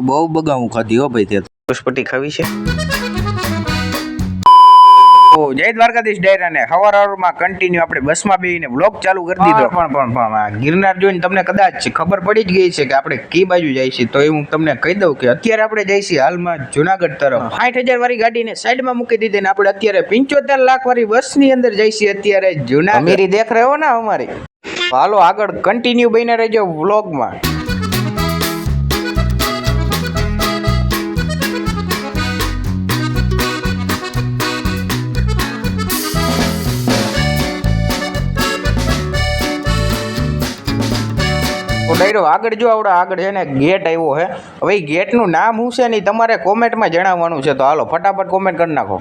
બહુ બગાવું ખાધી હો ભાઈ. તે પટી ખાવી છે. જય દ્વારકાધીશ ડાયરા ને હવારમાં કન્ટિન્યુ આપણે બસમાં બેસીને બ્લોગ ચાલુ કરી દીધો. પણ ગિરનાર જોઈને તમને કદાચ ખબર પડી જ ગઈ છે કે આપણે કઈ બાજુ જાય છે. તો એ હું તમને કહી દઉં કે અત્યારે આપણે જઈએ છીએ હાલમાં જુનાગઢ તરફ. 60,000 વાળી ગાડીને સાઈડમાં મૂકી દીધી ને આપણે અત્યારે 75 લાખ વાળી બસની અંદર જઈએ છીએ અત્યારે જુનાગઢ. અમીરી દેખ રહ્યો ને અમારી. હાલો આગળ કન્ટિન્યુ બહીને રહેજો વ્લોગમાં. ડાયરો આગળ જો આવડે આગળ છે ને ગેટ આવ્યો છે. હવે એ ગેટનું નામ શું છે ને તમારે કોમેન્ટમાં જણાવવાનું છે. તો હાલો ફટાફટ કોમેન્ટ કરી નાખો.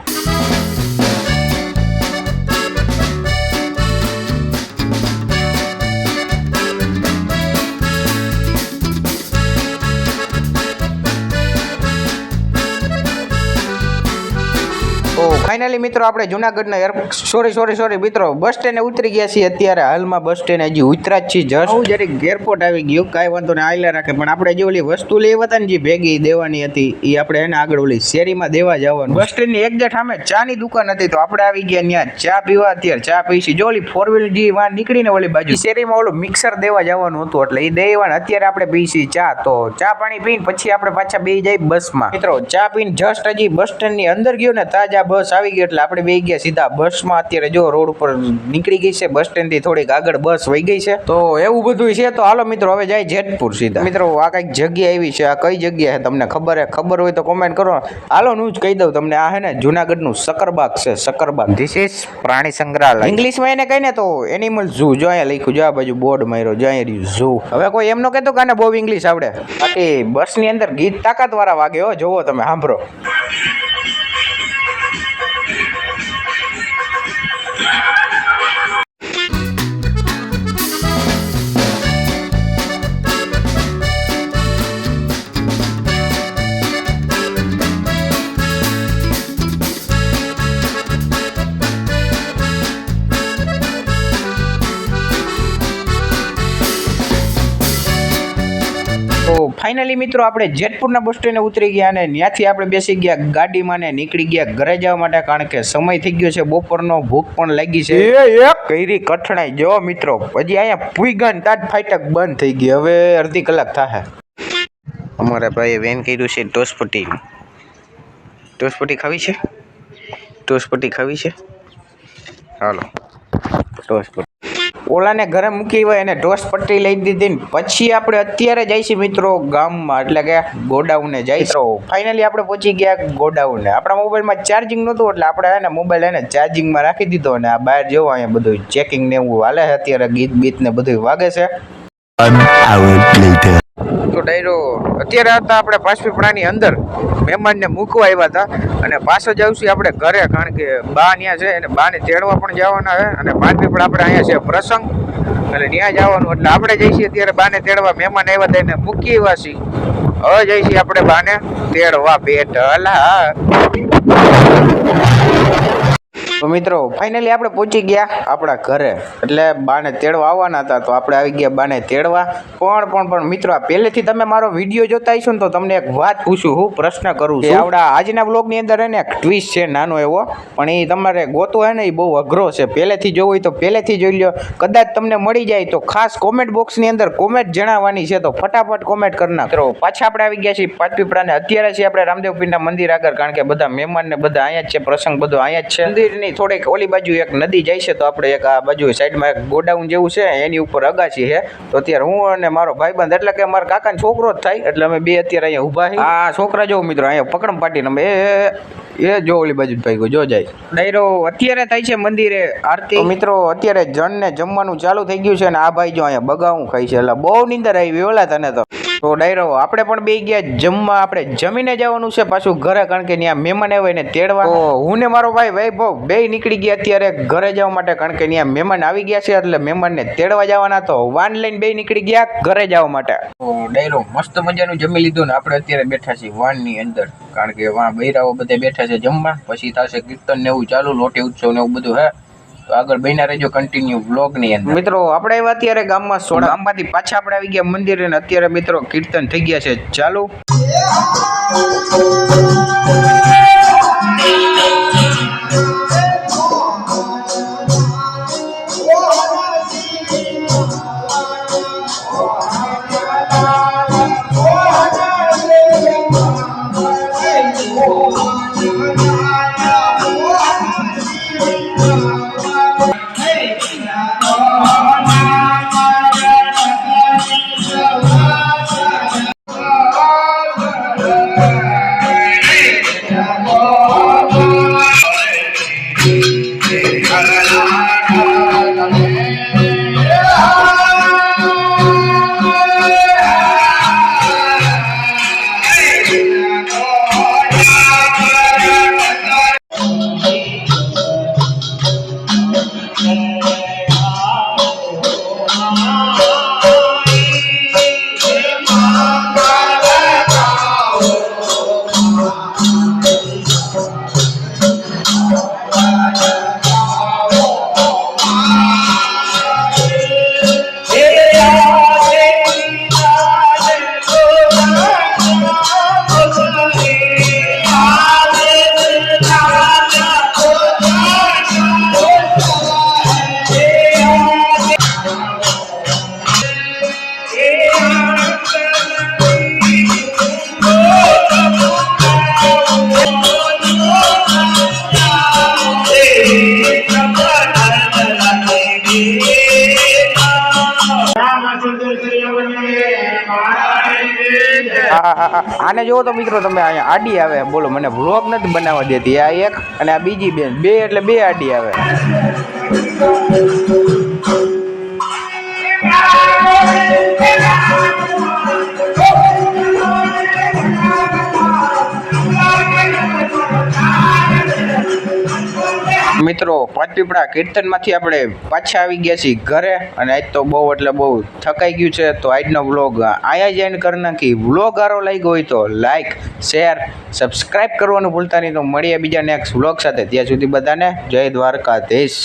તો ફાઇનલી મિત્રો આપણે જુનાગઢના સોરી મિત્રો બસ સ્ટેન્ડે ઉતરી ગયા છીએ અત્યારે હાલમાં. બસ સ્ટેન્ડ હજી ઉતરા જ છીએ જસ્ટ. જરીક એરપોર્ટ આવી ગયું, કાંઈ વાંધો ને આયલા રાખે. પણ આપણે જે ઓલી વસ્તુ લેવા હતા ને જે ભેગી દેવાની હતી એ આપણે એને આગળ ઓલી શેરીમાં દેવા જવાનું. બસ સ્ટેન્ડની એક્ઝેક્ટ સામે ચાની દુકાન હતી તો આપણે આવી ગયા ત્યાં ચા પીવા. અત્યારે ચા પીસી જો ઓલી 4 વ્હીલ જે વાં નીકળીને ઓલી બાજુ શેરીમાં ઓલું મિક્સર દેવા જવાનું હતું એટલે એ દેવાનું. અત્યારે આપણે પીસી ચા. તો ચા પાણી પીને પછી આપણે પાછા બે જઈ બસમાં. મિત્રો ચા પીને જસ્ટ હજી બસ સ્ટેન્ડની અંદર ગયો ને તાજા બસ આવી ગઈ એટલે આપણે બે ગયા સીધા બસમાં. અત્યારે જો રોડ ઉપર નીકળી ગઈ છે. બસ સ્ટેન્ડ થી થોડીક આગળ બસ વહી ગઈ છે. તો એવું બધું છે. તો હાલો મિત્રો હવે જાય જેતપુર સીધા. મિત્રો આ કઈક જગ્યા આવી છે. આ કઈ જગ્યા છે તમને ખબર હોય તો કોમેન્ટ કરો. હાલો હું જ કહી દઉં તમને. આ હે ને જુનાગઢ નું સકરબાગ છે. સકરબાગ ધીસ ઇઝ પ્રાણી સંગ્રહાલય. ઇંગ્લિશમાં એને કહીને તો એનિમલ ઝૂ. જો અહીંયા લખ્યું, જો આ બાજુ બોર્ડ માર્યો, જો અહીંયા ઝૂ. હવે કોઈ એમ ન કહેતો કે આને બહુ ઇંગ્લિશ આવડે. બાકી બસ ની અંદર ગીત તાકાત વાળા વાગે હો. જોવો તમે, સાંભળો. તો ફાઇનલી મિત્રો આપણે જેતપુરના બસ સ્ટેન્ડે ઉતરી ગયા અને ત્યાંથી આપણે બેસી ગયા ગાડીમાં ને નીકળી ગયા ઘરે જવા માટે. કારણ કે સમય થઈ ગયો છે બપોરનો, ભૂખ પણ લાગી છે. કઈરી કઠણાઈ જો મિત્રો. હજી અહીંયા પુઈગન તાજ ફાટક બંધ થઈ ગઈ. હવે અડધી કલાક થાય. અમારા ભાઈએ વેન કર્યું છે ટોસપટ્ટી. ટોસપટ્ટી ખાવી છે? ટોસપટ્ટી ખાવી છે? હાલો ટોસપટ્ટી. ઓલાને ઘરે મૂકી હોય એને ટોસ્ટ પટ્ટી લઈ દીધી ને પછી આપણે અત્યારે જઈશું મિત્રો ગામમાં, એટલે કે ગોડાઉને જઈશું. ફાઇનલી આપણે પહોંચી ગયા ગોડાઉને. આપણા મોબાઈલમાં ચાર્જિંગ નહોતું એટલે આપણે એને મોબાઈલ એને ચાર્જિંગમાં રાખી દીધો. અને આ બહાર જોવો અહીંયા બધું ચેકિંગ ને એવું હાલે છે અત્યારે. ગીત બીત ને બધું વાગે છે. તો ડાયરો અત્યારે હતા આપણે પાસપીપળાની અંદર મહેમાનને મૂકવા આવ્યા હતા અને પાછો જ આવશું આપણે ઘરે. કારણ કે બા ત્યાં છે અને બાને તેડવા પણ જવાના છે. અને પાસપીપળા આપણે અહીંયા છે પ્રસંગ એટલે ત્યાં જવાનું. એટલે આપણે જઈશું અત્યારે બાને તેડવા. મહેમાન આવ્યા હતા એને મૂકી આવ્યા છીએ. હવે જઈશું આપણે બાને તેડવા. બેઠલા. તો મિત્રો ફાઇનલી આપણે પહોંચી ગયા આપણા ઘરે. એટલે બાને તેડવા આવવાના હતા તો આપણે આવી ગયા બાને તેડવા. પણ મિત્રો આ પહેલેથી તમે મારો વિડીયો જોતા હશો ને તો તમને એક વાત પૂછું, હું પ્રશ્ન કરું છું. આવડા આજના બ્લોગની અંદર એને એક ટ્વિસ્ટ છે નાનો એવો, પણ એ તમારે ગોતો હે ને એ બહુ અઘરો છે. પહેલેથી જોવું હોય તો પહેલેથી જોઈ લો. કદાચ તમને મળી જાય તો ખાસ કોમેન્ટ બોક્સની અંદર કોમેન્ટ જણાવવાની છે. તો ફટાફટ કોમેન્ટ કરી નાખો. પાછા આપણે આવી ગયા છીએ પાટપીપળાને. અત્યારે છીએ આપણે રામદેવપીરના મંદિર આગળ. કારણ કે બધા મહેમાન ને બધા અહીંયા જ છે. પ્રસંગ બધો અહીંયા જ છે. મંદિરની થોડીક ઓલી બાજુ એક નદી જાય છે તો આપણે એક આ બાજુ સાઈડમાં એક ગોડાઉન જેવું છે એની ઉપર અગાસી છે. તો અત્યારે હું અને મારો ભાઈબંધ એટલે કે મારા કાકાનો છોકરો જ થાય એટલે અમે બે અત્યારે અહીંયા ઊભા છીએ. આ છોકરા જો મિત્રો અહીંયા પકડમ પાટીને અમે એ જો ઓલી બાજુ ભાઈ જો જાય. ડાયરો અત્યારે થાય છે મંદિરે આરતી. મિત્રો અત્યારે જણને જમવાનું ચાલુ થઈ ગયું છે અને આ ભાઈ જો અહીંયા બગાવું ખાય છે. એટલે બહુ નીંદર આવી ઓલા તને તો. તો ડાયરો આપણે પણ બે ગયા જમવા. આપણે જમીને જવાનું છે પાછું ઘરે. કારણ કે ત્યાં મહેમાન આવે ને તેડવા. તો હું ને મારો ભાઈ વૈભવ બે નીકળી ગયા અત્યારે ઘરે જવા માટે. કારણ કે ત્યાં મહેમાન આવી ગયા છે એટલે મહેમાનને તેડવા જવાના. તો વાન લઈને બે નીકળી ગયા ઘરે જવા માટે. તો ડાયરો મસ્ત મજાનું જમી લીધું ને આપણે અત્યારે બેઠા છીએ વાનની અંદર. કારણ કે વાં બૈરાઓ બધા બેઠા છે જમવા. પછી થશે કીર્તન ને એવું ચાલુ, લોટી ઉત્સવ ને એવું બધું હે. આગળ બન્યા રહેજો કન્ટિન્યુ વ્લોગ ની અંદર. મિત્રો આપણે આવ્યા અત્યારે ગામમાં સોડા, ગામમાંથી પાછા આપણે આવી ગયા મંદિરે ને અત્યારે મિત્રો કીર્તન થઈ ગયા છે ચાલુ. આને જોવો તો મિત્રો તમે અહીંયા આડી આવે, બોલો મને વ્લોગ નથી બનાવવા દેતી આ એક, અને આ બીજી બેન, બે એટલે બે આડી આવે. મિત્રો પાંચપીપળા કીર્તનમાંથી આપણે પાછા આવી ગયા છીએ ઘરે, અને આજ તો બહુ એટલે બહુ થકાઈ ગયું છે, તો આજનો વ્લોગ અહીંયા જ એન્ડ કરી નાખી. વ્લોગ સારો લાગ્યો હોય તો લાઈક, શેર, સબસ્ક્રાઈબ કરવાનું ભૂલતા નહીં. તો મળીએ બીજા નેક્સ્ટ વ્લોગ સાથે, ત્યાં સુધી બધાને જય દ્વારકાધીશ.